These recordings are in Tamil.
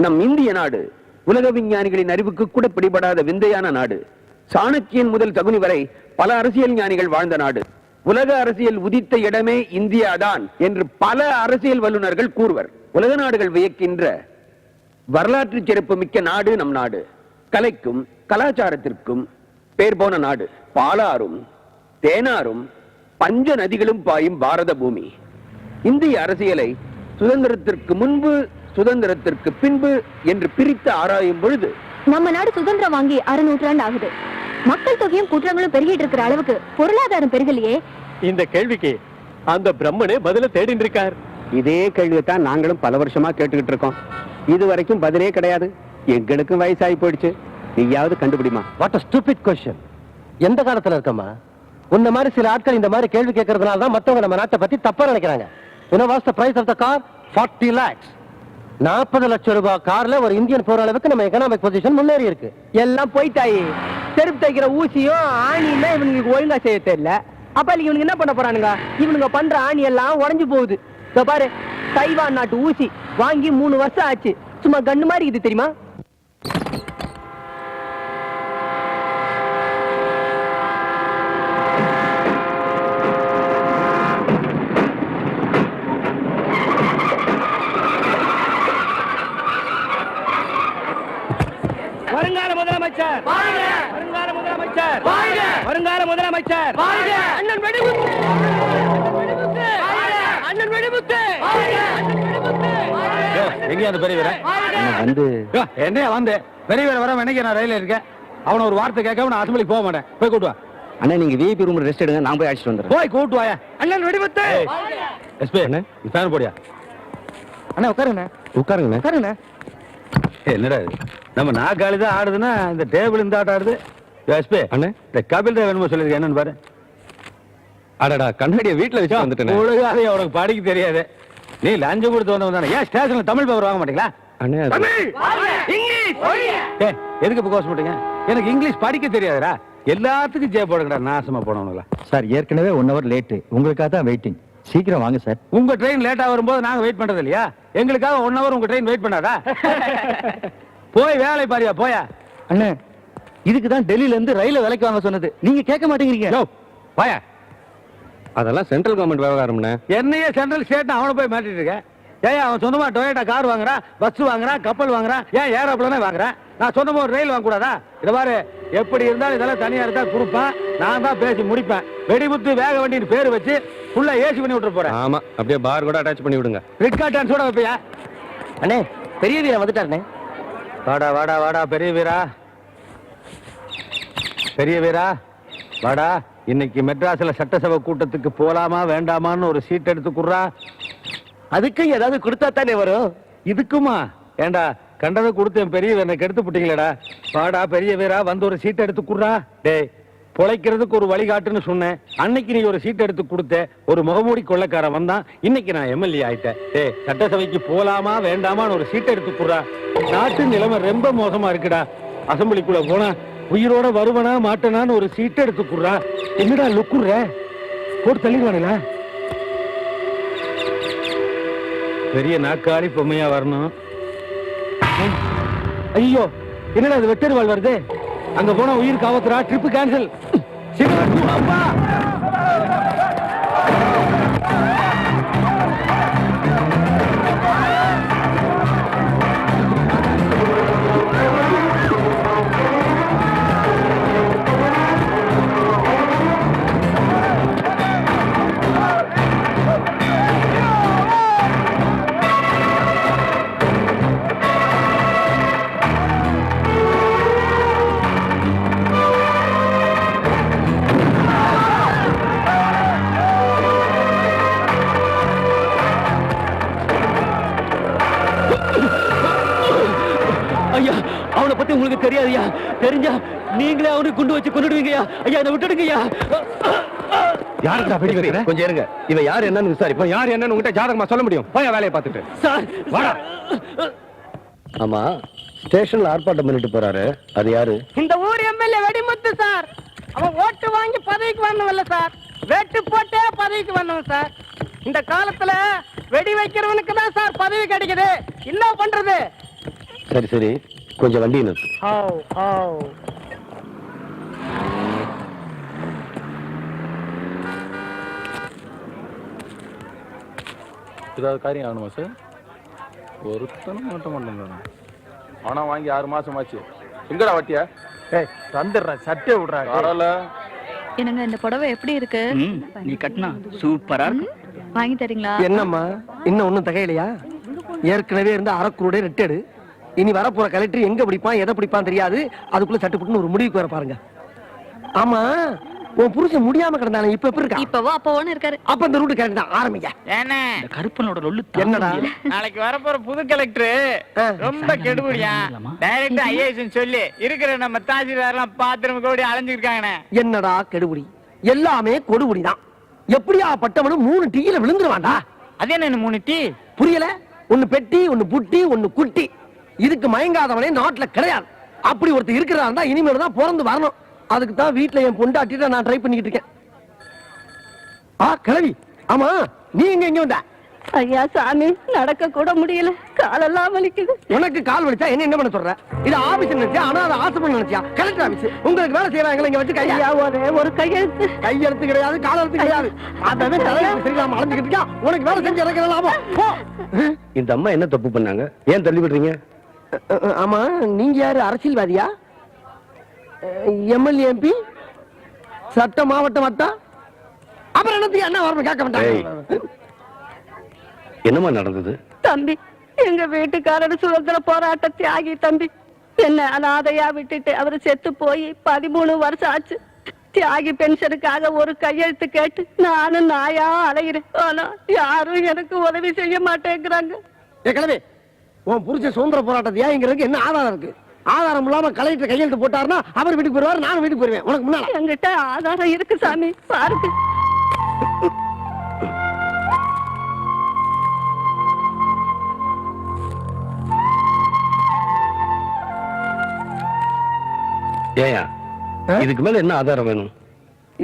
நம் இந்திய நாடு உலக விஞ்ஞானிகளின் அறிவுக்கு கூட பிடிபடாத விந்தையான நாடு. சாணக்கியன் முதல் சகுனி வரை பல அரசியல் ஞானிகள் வாழ்ந்த நாடு. உலக அரசியல் உதித்த இடமே இந்தியாதான் என்று பல அரசியல் வல்லுநர்கள் கூறுவர். உலக நாடுகள் வியக்கின்ற வரலாற்று சிறப்பு மிக்க நாடு நம் நாடு. கலைக்கும் கலாச்சாரத்திற்கும் பேர் போன நாடு. பாலாறும் தேனாரும் பஞ்ச நதிகளும் பாயும் பாரத பூமி. இந்திய அரசியலை சுதந்திரத்திற்கு முன்பு சுதந்திரத்திற்கு பின்பு என்று பிரித்து ஆராயும் பொழுது நம்ம நாடு சுதந்திரம் வாங்கி 6 நூற்றாண்டு ஆகுது. மக்கள் தொகையும் குற்றங்களும் பெருகிட்டு இருக்கிற அளவுக்கு பொருளாதாரம் பெருகலையே. இந்த கேள்விக்கு அந்த பிரம்மனே பதில தேடிட்டு இருக்கார். இதே கேள்வியை தான் நாங்களும் பல வருஷமா கேட்டுக்கிட்டு இருக்கோம். இது வரைக்கும் பதிலே கிடையாது. எங்களுக்கும் வயசாகி போயிடுச்சு. நீயாவது கண்டுபிடிமா. What a stupid question. எந்த காலத்துல இருக்கமா? உன்ன மாதிரி சில ஆட்கள் இந்த மாதிரி கேள்வி கேட்கறதுனால தான் மத்தவங்க நம்ம நாட்டை பத்தி தப்பா நினைக்கிறாங்க. You know what's the price of the car? 40 lakhs. 40 லட்சம் ரூபாய் கார்ல ஒரு இந்தியன் போற அளவுக்கு நம்ம எகனாமிக் பொசிஷன் முன்னேறி இருக்கு. எல்லாம் போயிட்டாயி. செருப்பு தைக்கிற ஊசியும் ஆணியுமே இவனுக்கு ஒழுங்கா செய்ய தெரியல. அப்ப இவனுக்கு என்ன பண்ண போறானுங்க? இவனுங்க பண்ற ஆணி எல்லாம் உடைஞ்சு போகுது. பாரு, தைவான் நாட்டு ஊசி வாங்கி 3 வருஷம் ஆச்சு. சும்மா கண்ணு மாதிரி இது தெரியுமா? வருங்கால முதலமைச்சர் வருங்கால முதலமைச்சர் வருங்கால முதலமைச்சர் அண்ணன் வெடிமுத்து அண்ணன் வெடிமுத்து. எங்க அந்த பெரியவர வந்து என்ன வந்து பெரியவர வர நினைக்க நான் ரயில இருக்கேன். அவன ஒரு வார்த்தை கேட்காம நான் அசம்பிளிக்கு போக மாட்டேன். போய் கூட்டு வா. அண்ணா நீங்க விஐபி ரூம்ல ரெஸ்ட் எடுங்க. நான் போய் அழைச்சிட்டு வந்துறேன். போய் கூட்டு வாயா. அண்ணன் வெடிமுத்து. எஸ்பி அண்ணே ஃபேன் போடியா. அண்ணா உட்காருங்க. உட்காருங்க. உட்காருங்க. என்னடா இது? நம்ம நாக்காளி தான் ஆடுதுன்னா இந்த டேபிள் இந்த ஆட்டம் ஆடுது. எஸ்பி அண்ணே இந்த கபில் தேவ் என்னமோ சொல்லிருக்கேன். என்னன்னு பாரு. அடடா கண்ணாடியை வீட்டுல வச்சு வந்துட்டேன். ஒழுங்காவே உனக்கு படிக்க தெரியாது. நீ லஞ்சு கொடுத்து வந்தவன் தானே. ஏன் ஸ்டேஷன்ல தமிழ் பேப்பர் வாங்க மாட்டீங்களா? அண்ணே எதுக்கு இப்ப கோஷம் போட்டீங்க? எனக்கு இங்கிலீஷ் படிக்க தெரியாதுடா. எல்லாத்துக்கும் ஜெய போடுங்கடா. நாசமா போனவங்களா சார். ஏற்கனவே 1 hour லேட்டு. உங்களுக்காக தான் வெயிட்டிங். சீக்கிரம் வாங்க சார். உங்க ட்ரெயின் லேட்டா வரும்போது நாங்க வெயிட் பண்றது இல்லையா? எங்களுக்காக 1 hour உங்க ட்ரெயின் வெயிட் பண்ணாதா? போய் வேலை பாரியா போயா. அண்ணே இதுக்கு தான் டெல்லியில இருந்து ரயில விலைக்கு வாங்க சொன்னது. நீங்க கேட்க மாட்டேங்கிறீங்க. போயா. அதெல்லாம் சென்ட்ரல் கவர்மெண்ட் விவகாரம்னே. என்னையே சென்ட்ரல் ஸ்டேட் அவனை போய் மாட்டிட்டு இருக்க. ஏன் அவன் சொந்தமா டொயோட்டா கார் வாங்குறான், பஸ் வாங்குறான், கப்பல் வாங்குறான். ஏன் ஏரோப்ளேனே வாங்குறான்? நான் சொந்தமா ஒரு ரயில் வாங்க கூடாதா? இத பாரு, எப்படி இருந்தாலும் இதெல்லாம் தனியா இருந்தா கொடுப்பேன். நான் தான் பேசி முடிப்பேன். வெடிமுத்து வேக வண்டின்னு பேரு வச்சு ஃபுல்லா ஏசி பண்ணி விட்டு போறேன். ஆமா அப்படியே பார் கூட அட்டாச் பண்ணி விடுங்க. ரிட்கா டான்ஸோட வைப்பியா? அண்ணே பெரிய வீரா வந்துட்டாருண்ணே. வாடா வாடா வாடா பெரிய வீரா. பெரிய வீரா வாடா. இன்னைக்கு மெட்ராஸ்ல சட்டசபை கூட்டத்துக்கு போலாமா வேண்டாமான்னு ஒரு சீட் எடுத்து குடுறா. அதுக்கு ஏதாவது கொடுத்தா தானே வரும். இதுக்குமா? ஏண்டா கண்டதை கொடுத்து என் பெரிய வீரனை கெடுத்து போட்டீங்களேடா. வாடா பெரிய வீரா வந்து ஒரு சீட் எடுத்து குடுறா. டேய் பொழைக்கிறதுக்கு ஒரு வழிகாட்டுன்னு சொன்னேன். அன்னைக்கு நீ ஒரு சீட் எடுத்து கொடுத்த. ஒரு முகமூடி கொள்ளைக்காரன் வந்தான். இன்னைக்கு நான் எம்எல்ஏ ஆயிட்டேன். டேய் சட்டசபைக்கு போலாமா வேண்டாமான்னு ஒரு சீட் எடுத்து குடுறா. நாட்டு நிலைமை ரொம்ப மோசமா இருக்குடா. அசம்பிளிக்குள்ள போனா உயிரோட வருவனா மாட்டனான்னு ஒரு சீட் எடுத்து குடுறா. என்னடா லுக்குற? போட்டு தள்ளிடுவானுங்களா? பெரிய நாக்காளி பொம்மையா வரணும். ஐயோ என்னடா அது வெட்டர்வால் வருது. அங்க போனா உயிர் காவத்துறா. Trip cancel. அப்பா அவனை பத்தி உங்களுக்கு தெரியாதுயா. தெரிஞ்சா நீங்களே அவனுக்கு குண்டு வச்சு கொண்டுடுவீங்கயா. ஐயா என்ன விட்டுடுங்கய்யா. யாருக்குடா வெடி வைக்கிற? கொஞ்சம் இருங்க. இவன் யார் என்னன்னு விசாரிப்போம். யார் என்னன்னு உங்ககிட்ட ஜாதகமா சொல்ல முடியும். போய் வேலையை பார்த்துட்டு சார் வாடா. ஆமா ஸ்டேஷன்ல ஆர்ப்பாட்டம் பண்ணிட்டு போறாரு. அது யாரு? இந்த ஊர் எம்எல்ஏ வெடிமுத்து சார். அவன் ஓட்டு வாங்கி பதவிக்கு வரணும்ல சார். வெட்டு போட்டே பதவிக்கு வரணும் சார். இந்த காலத்துல வெடி வைக்கிறவனுக்கு தான் சார் பதவி கிடைக்குது. என்ன பண்றது? சரி சரி, கொஞ்சம் வண்டி நிறுத்து. ஏதாவது காரியம் ஆகணுமா சார்? ஒருத்தனும் மாட்ட மாட்டேங்க. பணம் வாங்கி 6 மாசம் ஆச்சு. எங்கடா வட்டியா? தந்துடுறேன், சட்டை விடுறாங்க. வரல. என்னங்க இந்த புடவை எப்படி இருக்கு? நீ கட்டினா சூப்பரா இருக்கும். வாங்கி தரீங்களா? என்னம்மா இன்னும் ஒண்ணும் தகையிலையா? ஏற்கனவே இருந்த அறக்குருடைய ரெட்டேடு. இனி வரப்போற கலெக்டர் எங்க பிடிப்பான் எதை பிடிப்பான் தெரியாது. அதுக்குள்ள சட்டுப்புட்டுன்னு ஒரு முடிவுக்கு வர பாருங்க. ஆமா, உன் புருஷன் முடியாம கிடந்தானே, இப்ப எப்படி இருக்கா? இப்பவோ அப்பவோன்னு இருக்காரு. அப்ப இந்த ரூட் கரெக்ட் தான், ஆரம்பிங்க. இந்த கருப்பனோட லொல்லு என்னடா? நாளைக்கு வரப்போற புது கலெக்டர் ரொம்ப கெடுபடியா. டைரக்டா ஐஏஎஸ் சொல்லி இருக்கிற நம்ம தாசில்தார் எல்லாம் பாத்திரம் கோடி அலைஞ்சிருக்காங்கண்ணே. என்னடா கெடுபடி? எல்லாமே கொடுபடிதான். எப்படியா பட்டவனும் 3 டீல விழுந்துருவான்டா. அது என்ன 3 டீ? புரியல? ஒன்னு பெட்டி, ஒன்னு புட்டி, ஒன்னு குட்டி. இதுக்கு மயங்காதவனே நாட்டுல கிடையாது. அப்படி ஒருத்தர் இருக்கிறதா இருந்தா இனிமேல் தான் பிறந்து வரணும். அதுக்கு தான் வீட்டுல என் பொண்டாட்டிட்ட நான் ட்ரை பண்ணிக்கிட்டு இருக்கேன். கிழவி, ஆமா நீ எங்க வந்த? ஐயா சாமி, நடக்க கூட முடியல, காலெல்லாம் வலிக்குது. உனக்கு கால் வலிச்சா என்ன பண்ண சொல்ற? இது ஆபீஸ் நினைச்சியா? ஆனா அது ஆசிரமம் நினைச்சியா? Collector office. உங்களுக்கு வேலை செய்யறாங்க இங்க வச்சு கையா ஒரு கையெழுத்து. கையெழுத்து கிடையாது, கால் எழுத்து கிடையாது. அதவே தலைவர் சரியில்லாம அலைஞ்சுக்கிட்டு இருக்கா. உனக்கு வேலை செஞ்சு இறக்க லாபம். இந்த அம்மா என்ன தப்பு பண்ணாங்க? ஏன் தள்ளி விடுறீங்க? ஆமா, நீங்க யாரு? அரசியல்வாதியா? எம்எல்ஏ, எம்பி, சட்ட மாவட்ட வட்டம்? அப்புறம் என்னத்துக்கு என்ன வரணும் கேட்க மாட்டாங்க. என்னமா நடந்தது? தம்பி, எங்க வீட்டுக்காரர் சுதந்திர போராட்ட தியாகி தம்பி. என்ன அனாதையா விட்டுட்டு அவரு செத்து போய் 13 வருஷம் ஆச்சு. தியாகி பென்ஷனுக்காக ஒரு கையெழுத்து கேட்டு நானும் நாயா அலைகிறேன். ஆனா யாரும் எனக்கு உதவி செய்ய மாட்டேங்கிறாங்க. கிளம்பி, உன் புருஷ சுதந்திர போராட்டத்தை ஏங்கிறதுக்கு என்ன ஆதாரம் இருக்கு? ஆதாரம் இல்லாம கலெக்டர் கையெழுத்து போட்டாருன்னா அவர் வீட்டுக்கு போயிருவாரு, நானும் வீட்டுக்கு போயிருவேன். உனக்கு முன்னால என்கிட்ட ஆதாரம் இருக்கு சாமி, பாருங்க. ஏயா, இதுக்கு மேல என்ன ஆதாரம் வேணும்?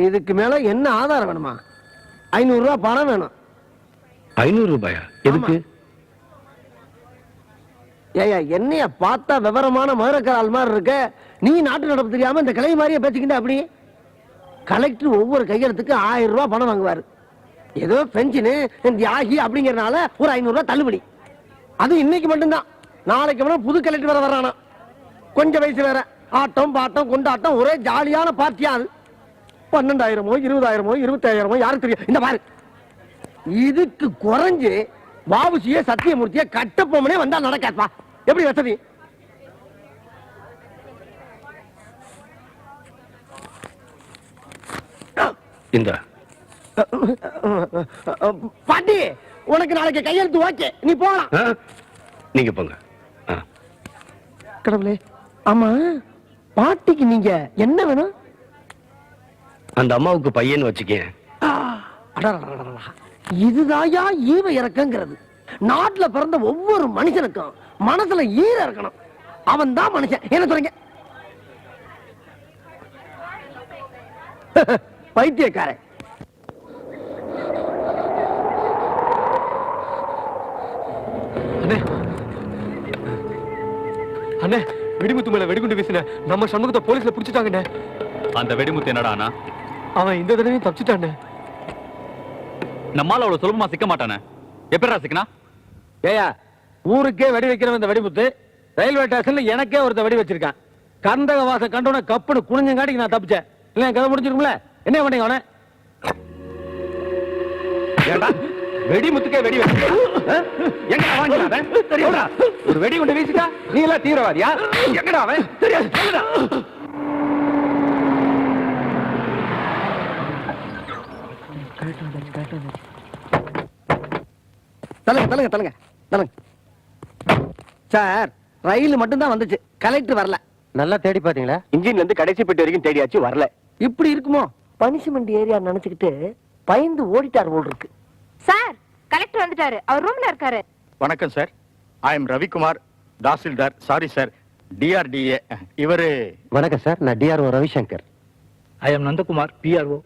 இதுக்கு மேல என்ன ஆதாரம் வேணுமா? 500 ரூபாய் பணம் வேணும். 500 ரூபாயா? எதுக்கு? ஏயா, என்னைய பார்த்தா விவரமான மதுரக்கார மாதிரி இருக்க, நீ நாட்டு நடப்பு தெரியாம இந்த கிளை மாதிரியே பேசிக்கிட்ட. அப்படி கலெக்டர் ஒவ்வொரு கையெழுத்துக்கு 1000 ரூபாய் பணம் வாங்குவாரு. ஏதோ பென்ஷனு தியாகி அப்படிங்கறதுனால ஒரு 500 ரூபாய் தள்ளுபடி. அது இன்னைக்கு மட்டும்தான். நாளைக்கு வேணா புது கலெக்டர் வேற வர்றானா. கொஞ்சம் வயசு வேற. ஆட்டம் பாட்டம் கொண்டாட்டம், ஒரே ஜாலியான பார்ட்டியா. அது 12,000மோ 20,000மோ 25,000மோ யாருக்கு தெரியும்? இந்த பாரு, இதுக்கு குறைஞ்சு பாபுசிய சத்தியமூர்த்திய கட்டப்பொம்மனே வந்தா நடக்காப்பா. எப்படி வசதி? இந்த பாட்டி, உனக்கு நாளைக்கு கையெழுத்து ஓகே, நீ போகலாம். நீங்க போங்க. கடவுளே, ஆமா பாட்டிக்கு நீங்க என்ன வேணும்? அந்த அம்மாவுக்கு பையன் வச்சுக்கேன். இதுதாயா ஈவ இறக்கங்கிறது. நாட்டுல பிறந்த ஒவ்வொரு மனுஷனுக்கும் மனசுல ஈர இருக்கணும். அவன் தான் மனுஷன். என்ன சொல்றீங்க? பைத்தியக்காரன். அண்ணே, வெடிமுத்து மேல வெடிகுண்டு வீசின நம்ம சண்முகத்தை போலீஸ்ல புடிச்சிட்டாங்கண்ணே. அந்த வெடிமுத்து என்னடானா? அவன் இந்த தடவையும் தப்பிச்சுட்டானே. நம்மால அவ்வளவு சுலபமா சிக்க மாட்டானே. எப்படிடா சிக்கனா? ஏயா, ஊருக்கே வெடி வைக்கிறவன் இந்த வெடிமுத்து ரயில்வே ஸ்டேஷன்ல எனக்கே ஒருத்த வெடி வச்சிருக்கான். கந்தக வாசம் கண்டோன கப்புனு குனிஞ்சங்காட்டிக்கு நான் தப்பிச்சேன். இல்ல கதை முடிஞ்சிருக்கும்ல. என்ன பண்ணீங்க அவனை? வெடிமுத்துக்கே வெடி எங்கடா வாங்கினாத? ஒரு வெடி கொண்டு வீசிட்டா நீ எல்லாம் தீவிரவாதியா? எங்கடா அவன்? தெரியாது. தலங்க தலங்க தலங்க தலங்க. சார், ரயில் மட்டும் தான் வந்துச்சு, கலெக்டர் வரல. நல்லா தேடி பாத்தீங்களா? இன்ஜின்ல இருந்து கடைசி பெட்டி வரைக்கும் தேடியாச்சு, வரல. இப்படி இருக்குமோ? பனிஷ்மெண்ட் ஏரியா நினைச்சுக்கிட்டு பயந்து ஓடிட்டார் போல் இருக்கு. சார், கலெக்டர் வந்துட்டாரு, அவர் ரூம்ல இருக்காரு. வணக்கம் sir. I am Ravikumar, tahsildar. Sorry sir, DRDA. இவரு வணக்கம் சார், நான் DRO Ravishankar. I am Nandakumar, PRO.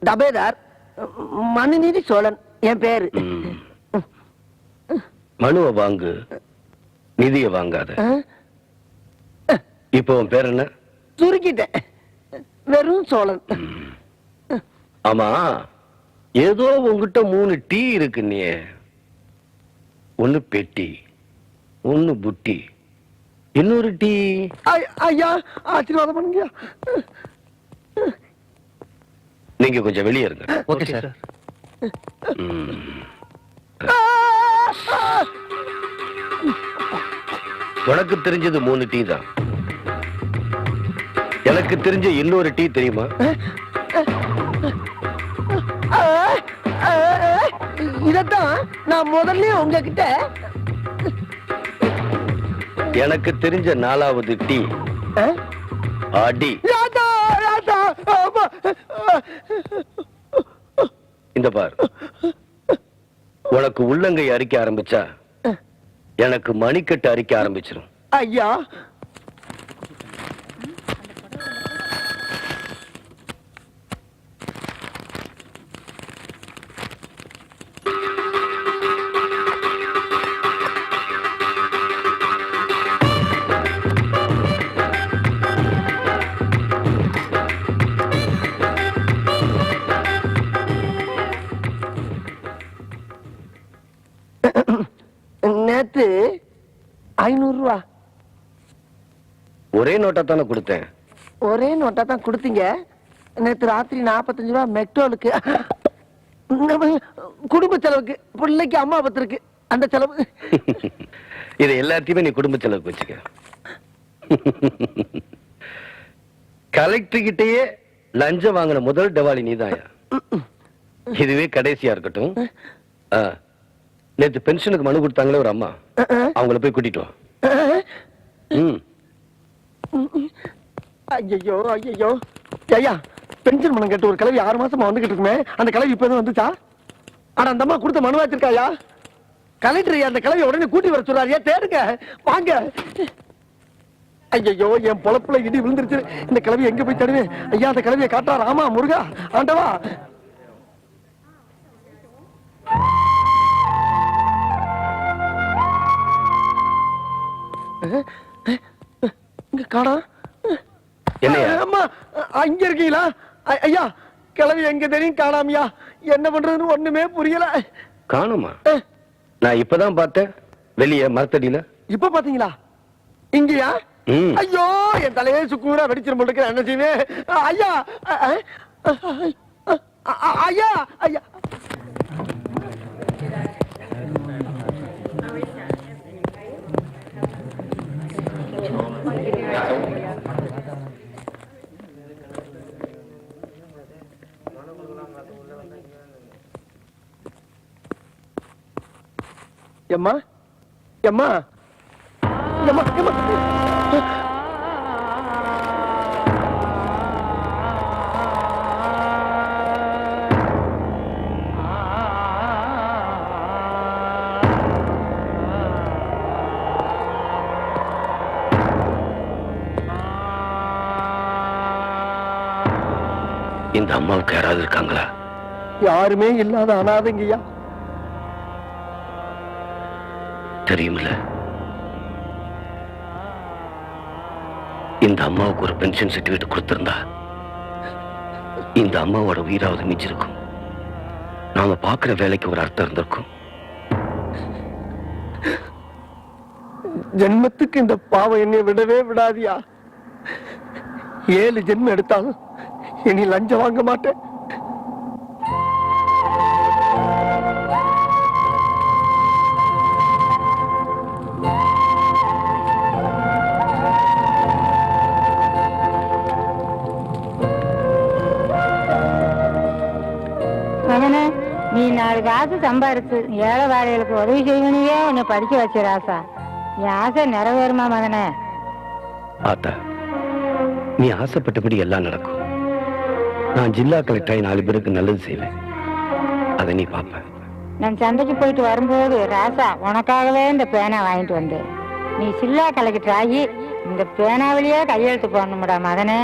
டபேதார் மனுநீதி சோழன் என் பேரு. மனுவை வாங்கு, நிதியை வாங்காத. இப்போ உன் பேர் என்ன? சுருக்கிட்டேன், வெறும் சோழன். ஆமா, ஏதோ உங்ககிட்ட 3 டீ இருக்கு. நீ ஒண்ணு பெட்டி, ஒண்ணு புட்டி, இன்னொரு டீ. ஐயா ஆசீர்வாதம் பண்ணுங்க. நீங்க கொஞ்சம் வெளியே இருங்க. Okay sir. உனக்கு தெரிஞ்சது 3 டீ தான். எனக்கு தெரிஞ்ச இன்னொரு டீ தெரியுமா? இதத்தான் நான் முதல்ல உங்ககிட்ட. எனக்கு தெரிஞ்ச 4வது டீ அடி. இந்த பார், உனக்கு உள்ளங்கை அரிக்க ஆரம்பிச்சா எனக்கு மணிக்கட்டு அரிக்க ஆரம்பிச்சிடும். ஐயா நேத்து 500 ரூபா ஒரே நோட்டா தானே கொடுத்தேன். ஒரே நோட்டா தான் கொடுத்தீங்க. நேத்து ராத்திரி 45 ரூபா மெக்டோலுக்கு, குடும்ப செலவுக்கு, பிள்ளைக்கு அம்மா பத்திருக்கு, அந்த செலவு. இதை எல்லாத்தையுமே நீ குடும்ப செலவுக்கு வச்சுக்க. கலெக்டர் கிட்டயே லஞ்சம் வாங்கின முதல் டவாலி நீதாயா. இதுவே கடைசியா இருக்கட்டும். நேத்து பென்ஷனுக்கு மனு கொடுத்தாங்களே ஒரு அம்மா, அவங்கள போய் கூட்டிட்டு வா. ஐயோ ஐயோ ஐயா, பென்ஷன் மனம் கேட்டு ஒரு கிளவி 6 மாசமா வந்துகிட்டு இருக்குமே, அந்த கிளவி இப்ப வந்துச்சா? ஆனா அந்த அம்மா கொடுத்த மனு வச்சிருக்காயா? கலெக்டர் அந்த கிளவி உடனே கூட்டி வர சொல்றாரு. தேடுங்க, வாங்க. ஐயோ, என் பொழப்புல இடி விழுந்துருச்சு. இந்த கிளவி எங்க போய் தேடுவேன்? ஐயா, அந்த கிளவியை காட்டா. ராமா முருகா ஆண்டவா. இங்க காணா. அம்மா அங்க இருக்கீங்களா? ஐயா, கிளவி எங்க தெரியும் காணாமியா. என்ன பண்றதுன்னு ஒண்ணுமே புரியல. காணுமா? நான் இப்பதான் பார்த்தேன், வெளியே மரத்தடியில. இப்ப பாத்தீங்களா? இங்கயா? ஐயோ, என் தலையே சுக்கூரா வெடிச்சிரும் போல இருக்கு. என்ன செய்வேன்? ஐயா ஐயா ஐயா. எம்மா எம்மா எம்மா எம்மா. இந்த அம்மாவுக்கு யாராவது இருக்காங்களா? யாருமே இல்லாத அனாதைங்கய்யா. தெரியுமில்ல, இந்த அம்மாவுக்கு ஒரு பென்ஷன் சர்டிபிகேட் கொடுத்திருந்தா இந்த அம்மாவோட உயிராவது மிஞ்சிருக்கும். நாம பாக்குற வேலைக்கு ஒரு அர்த்தம் இருந்திருக்கும். ஜென்மத்துக்கு இந்த பாவம் என்னை விடவே விடாதியா. 7 ஜென்மம் எடுத்தாலும் இனி லஞ்சம் வாங்க மாட்டேன். மகனே, நீ 4 காசு சம்பாரிச்சு ஏழை வாழைகளுக்கு உதவி செய்வனையே உன்னை படிக்க வச்சு ராசா. என் ஆசை நிறைவேறுமா மகனே? ஆத்தா, நீ ஆசைப்பட்டபடி எல்லாம் நடக்கும். நான் ஜில்லா கலெக்டராய் 4 பேருக்கு நல்லது செய்வேன். அதை நீ பாப்ப. நான் சந்தைக்கு போயிட்டு வரும்போது ராசா உனக்காகவே இந்த பேனை வாங்கிட்டு வந்தேன். நீ சில்லா கலெக்டர் ஆகி இந்த பேனாவிலேயே கையெழுத்து போடணும்டா மகனே.